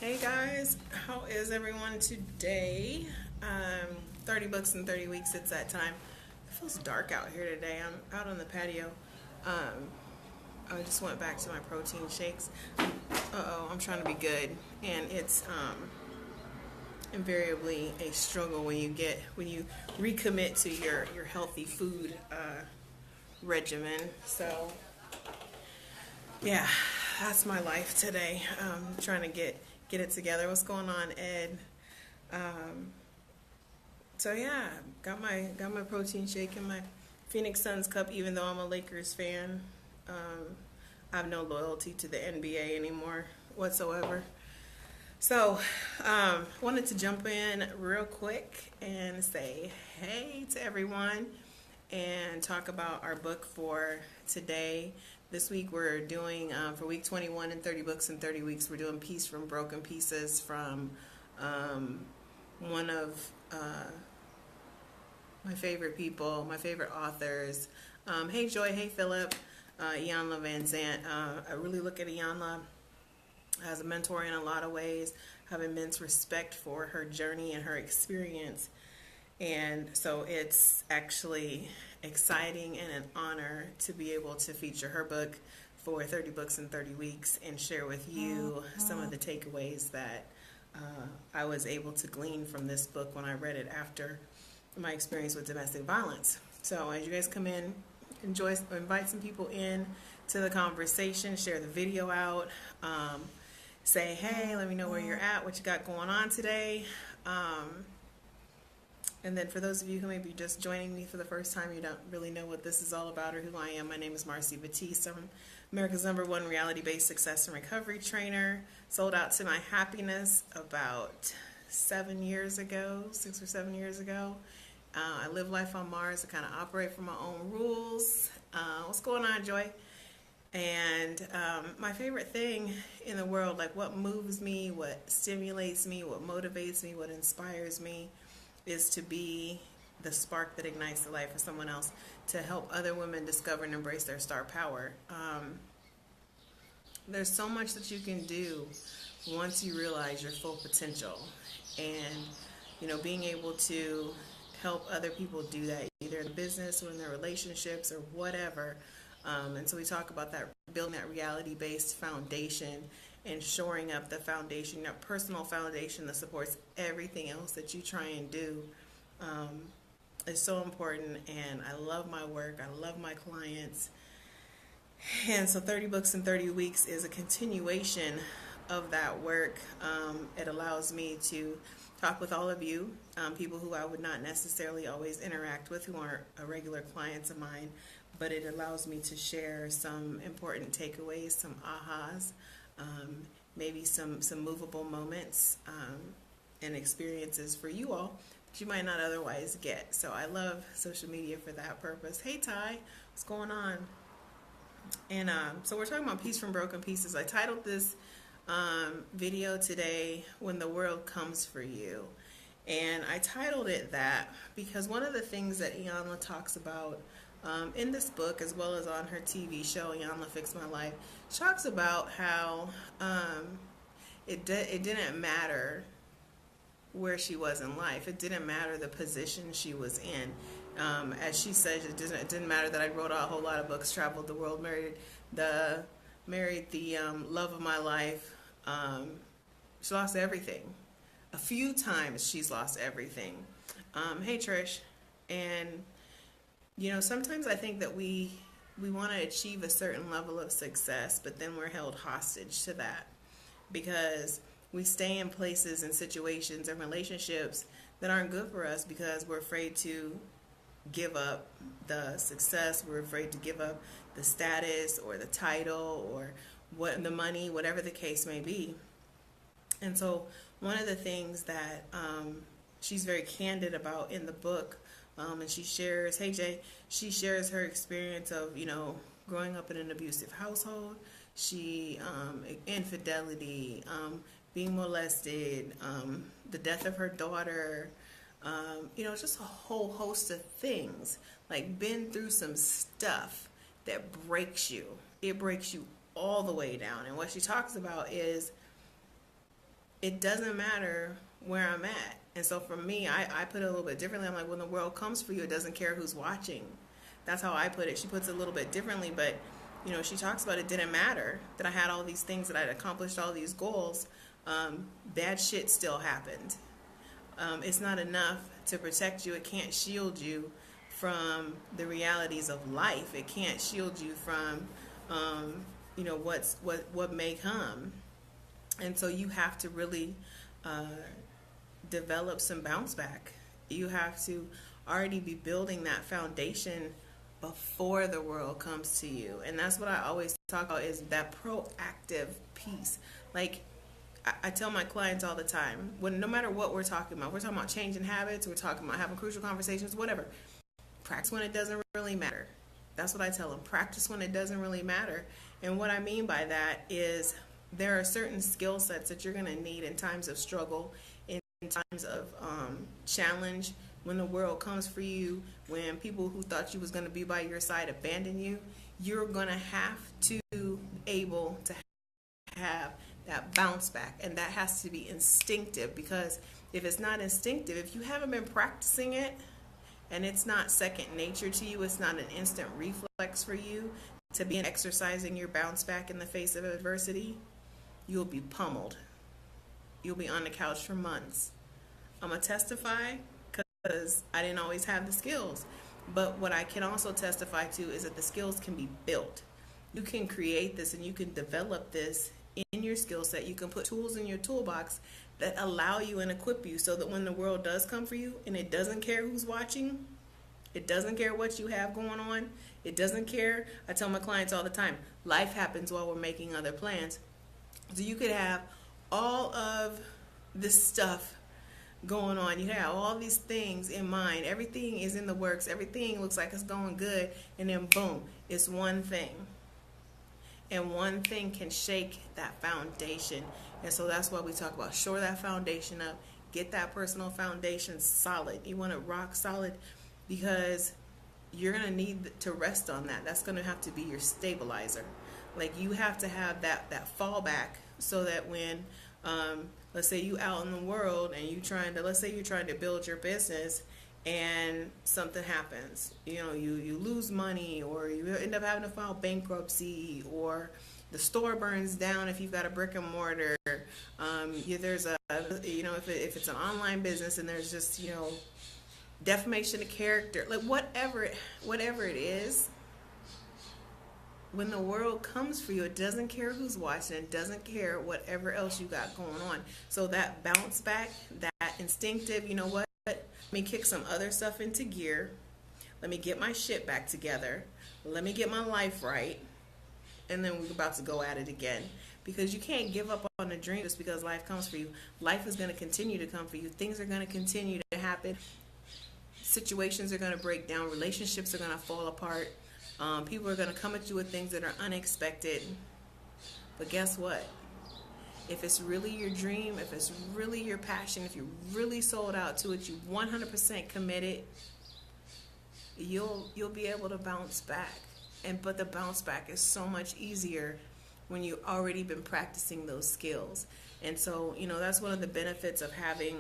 Hey guys, how is everyone today? 30 books in 30 weeks, it's that time. It feels dark out here today. I'm out on the patio. I just went back to my protein shakes. I'm trying to be good. And it's invariably a struggle when you recommit to your healthy food regimen. So yeah, that's my life today. Trying to get it together. What's going on, Ed? So yeah, got my protein shake and my Phoenix Suns cup. Even though I'm a Lakers fan, I have no loyalty to the NBA anymore whatsoever. So wanted to jump in real quick and say hey to everyone and talk about our book for today. This week we're doing, for week 21 and 30 books in 30 weeks, we're doing Peace from Broken Pieces from one of my favorite people, my favorite authors. Hey Joy, hey Philip, Iyanla Van Zant. I really look at Iyanla as a mentor in a lot of ways. Have immense respect for her journey and her experience. And so it's actually exciting and an honor to be able to feature her book for 30 books in 30 weeks and share with you some of the takeaways that I was able to glean from this book when I read it after my experience with domestic violence. So as you guys come in, invite some people in to the conversation, share the video out, say hey, let me know where you're at, what you got going on today. And then for those of you who may be just joining me for the first time, you don't really know what this is all about or who I am. My name is Marcy Batiste. I'm America's #1 reality-based success and recovery trainer. Sold out to my happiness about 6 or 7 years ago. I live life on Mars. I kind of operate from my own rules. What's going on, Joy? And my favorite thing in the world, like what moves me, what stimulates me, what motivates me, what inspires me, is to be the spark that ignites the life of someone else, to help other women discover and embrace their star power. There's so much that you can do once you realize your full potential, and being able to help other people do that, either in business or in their relationships or whatever. And so we talk about that, building that reality-based foundation and shoring up the foundation, that personal foundation that supports everything else that you try and do, is so important. And I love my work. I love my clients. And so 30 books in 30 weeks is a continuation of that work. It allows me to talk with all of you, people who I would not necessarily always interact with, who aren't regular clients of mine, but it allows me to share some important takeaways, some ahas, maybe some movable moments and experiences for you all that you might not otherwise get. So I love social media for that purpose. Hey Ty, what's going on? And so we're talking about Peace from Broken Pieces. I titled this video today, When the World Comes for You. And I titled it that because one of the things that Iyanla talks about in this book, as well as on her TV show, Iyanla Fix My Life, she talks about how it didn't matter where she was in life. It didn't matter the position she was in. As she says, it didn't matter that I wrote a whole lot of books, traveled the world, married the love of my life. She lost everything. A few times she's lost everything. Hey Trish. And sometimes I think that we want to achieve a certain level of success, but then we're held hostage to that because we stay in places and situations and relationships that aren't good for us because we're afraid to give up the success, we're afraid to give up the status or the title or the money, whatever the case may be. And so one of the things that she's very candid about in the book, and she shares, hey Jay, she shares her experience of, growing up in an abusive household, infidelity, being molested, the death of her daughter, just a whole host of things, like been through some stuff that breaks you. It breaks you all the way down. And what she talks about is it doesn't matter where I'm at. And so for me, I put it a little bit differently. I'm like, when the world comes for you, it doesn't care who's watching. That's how I put it. She puts it a little bit differently, but she talks about it didn't matter that I had all these things, that I'd accomplished all these goals. Bad shit still happened. It's not enough to protect you. It can't shield you from the realities of life. It can't shield you from, what may come. And so you have to really develop some bounce back. You have to already be building that foundation before the world comes to you. And that's what I always talk about, is that proactive piece. Like, I tell my clients all the time, no matter what we're talking about changing habits, we're talking about having crucial conversations, whatever. Practice when it doesn't really matter. That's what I tell them. Practice when it doesn't really matter. And what I mean by that is there are certain skill sets that you're going to need in times of struggle, in times of challenge, when the world comes for you, when people who thought you was going to be by your side abandon you. You're going to have to be able to have that bounce back, and that has to be instinctive, because if it's not instinctive, if you haven't been practicing it and it's not second nature to you, it's not an instant reflex for you to be exercising your bounce back in the face of adversity, you'll be pummeled. You'll be on the couch for months. I'm going to testify because I didn't always have the skills, but what I can also testify to is that the skills can be built. You can create this and you can develop this in your skill set. You can put tools in your toolbox that allow you and equip you so that when the world does come for you, and it doesn't care who's watching, it doesn't care what you have going on, it doesn't care. I tell my clients all the time, life happens while we're making other plans. So you could have all of this stuff going on, you have all these things in mind, everything is in the works, everything looks like it's going good, and then boom, it's one thing. And one thing can shake that foundation. And so that's why we talk about shore that foundation up, get that personal foundation solid. You want it rock solid, because you're going to need to rest on that. That's going to have to be your stabilizer. Like, you have to have that fallback, so that when, let's say you out in the world and let's say you're trying to build your business, and something happens, you lose money, or you end up having to file bankruptcy, or the store burns down if you've got a brick and mortar. There's if it's an online business and there's just, defamation of character, like whatever it is, when the world comes for you, it doesn't care who's watching, it doesn't care whatever else you got going on. So that bounce back, that instinctive, let me kick some other stuff into gear. Let me get my shit back together. Let me get my life right. And then we're about to go at it again. Because you can't give up on a dream just because life comes for you. Life is going to continue to come for you. Things are going to continue to happen. Situations are going to break down. Relationships are going to fall apart. People are going to come at you with things that are unexpected. But guess what? If it's really your dream, if it's really your passion, if you're really sold out to it, you 100% committed, you'll be able to bounce back. But the bounce back is so much easier when you've already been practicing those skills. And so, that's one of the benefits of having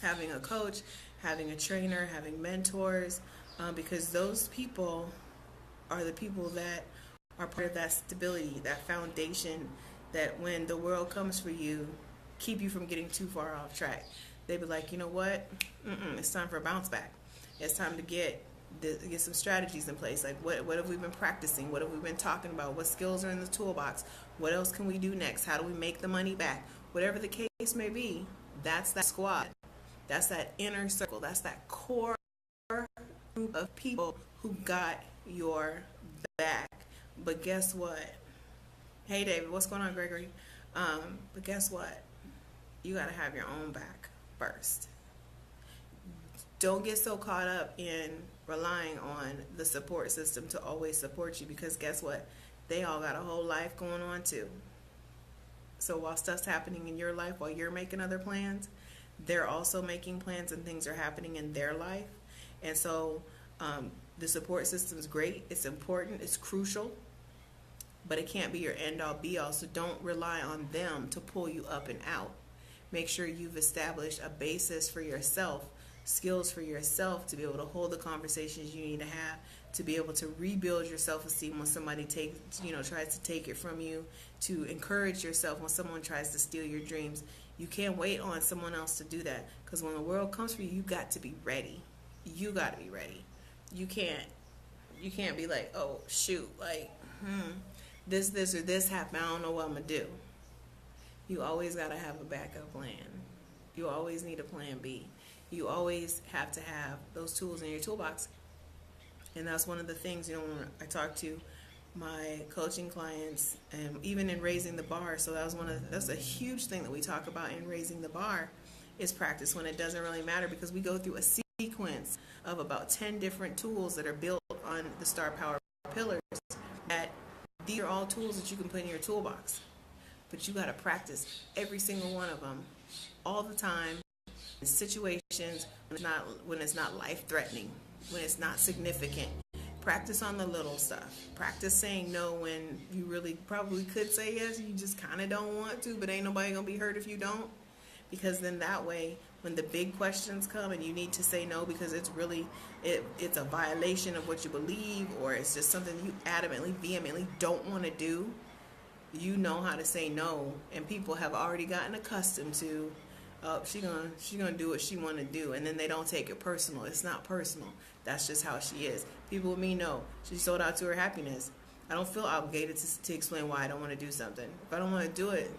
a coach, having a trainer, having mentors, because those people are the people that are part of that stability, that foundation, that when the world comes for you, keep you from getting too far off track. They be like, you know what? It's time for a bounce back. It's time to get some strategies in place. Like, what have we been practicing? What have we been talking about? What skills are in the toolbox? What else can we do next? How do we make the money back? Whatever the case may be, that's that squad. That's that inner circle. That's that core group of people who got your back. But guess what? Hey, David, what's going on, Gregory? But guess what? You got to have your own back first. Don't get so caught up in relying on the support system to always support you, because guess what? They all got a whole life going on too. So while stuff's happening in your life, while you're making other plans, they're also making plans and things are happening in their life. And so the support system is great. It's important. It's crucial. But it can't be your end-all, be-all. So don't rely on them to pull you up and out. make sure you've established a basis for yourself, skills for yourself to be able to hold the conversations you need to have, to be able to rebuild your self-esteem when somebody tries to take it from you, to encourage yourself when someone tries to steal your dreams. You can't wait on someone else to do that, because when the world comes for you, you got to be ready. You got to be ready. You can't be like, oh shoot, like this or this happened, I don't know what I'm gonna do. You always got to have a backup plan. You always need a plan B. You always have to have those tools in your toolbox. And that's one of the things, when I talk to my coaching clients, and even in raising the bar. So that's a huge thing that we talk about in raising the bar, is practice when it doesn't really matter, because we go through a sequence of about 10 different tools that are built on the Star Power pillars. That these are all tools that you can put in your toolbox, but you got to practice every single one of them all the time in situations when it's not life-threatening, when it's not significant. Practice on the little stuff. Practice saying no when you really probably could say yes. You just kind of don't want to, but ain't nobody going to be hurt if you don't. Because then that way, when the big questions come and you need to say no because it's a violation of what you believe, or it's just something you adamantly, vehemently don't want to do, you know how to say no. And people have already gotten accustomed to, she gonna do what she want to do, and then they don't take it personal. It's not personal. That's just how she is. People with me know she sold out to her happiness. I don't feel obligated to explain why I don't want to do something. If I don't want to do it,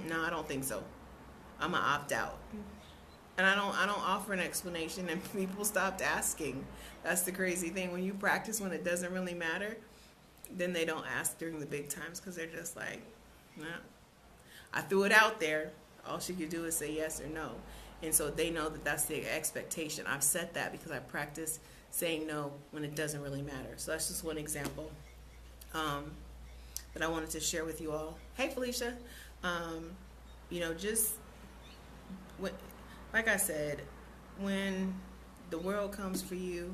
no, I don't think so. I'm gonna opt out, and I don't offer an explanation, and people stopped asking. That's the crazy thing. When you practice when it doesn't really matter, then they don't ask during the big times, because they're just like, nah. I threw it out there. All she could do is say yes or no. And so they know that that's the expectation. I've set that because I practice saying no when it doesn't really matter. So that's just one example that I wanted to share with you all. Hey, Felicia. Like I said, when the world comes for you,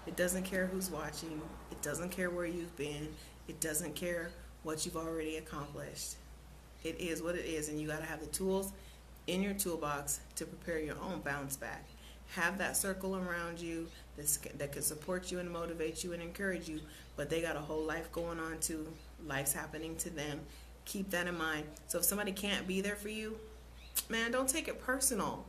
it doesn't care who's watching. It doesn't care where you've been. It doesn't care what you've already accomplished. It is what it is, and you got to have the tools in your toolbox to prepare your own bounce back. Have that circle around you that can support you and motivate you and encourage you, but they got a whole life going on too. Life's happening to them. Keep that in mind. So if somebody can't be there for you, man, don't take it personal.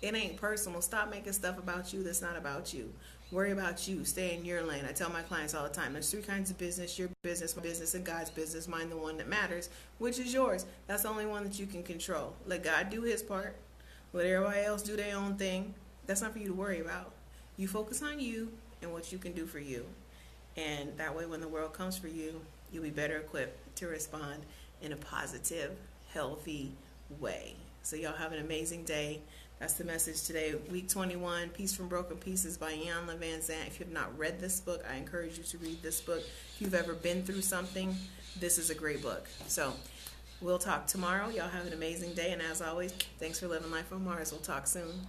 It ain't personal. Stop making stuff about you that's not about you. Worry about you. Stay in your lane. I tell my clients all the time, there's 3 kinds of business: your business, my business, and God's business. Mind the one that matters, which is yours. That's the only one that you can control. Let God do his part. Let everybody else do their own thing. That's not for you to worry about. You focus on you and what you can do for you. And that way, when the world comes for you, you'll be better equipped to respond in a positive, healthy way. So y'all have an amazing day. That's the message today. Week 21, Peace from Broken Pieces by Iyanla Vanzant. If you have not read this book, I encourage you to read this book. If you've ever been through something, this is a great book. So we'll talk tomorrow. Y'all have an amazing day. And as always, thanks for living life on Mars. We'll talk soon.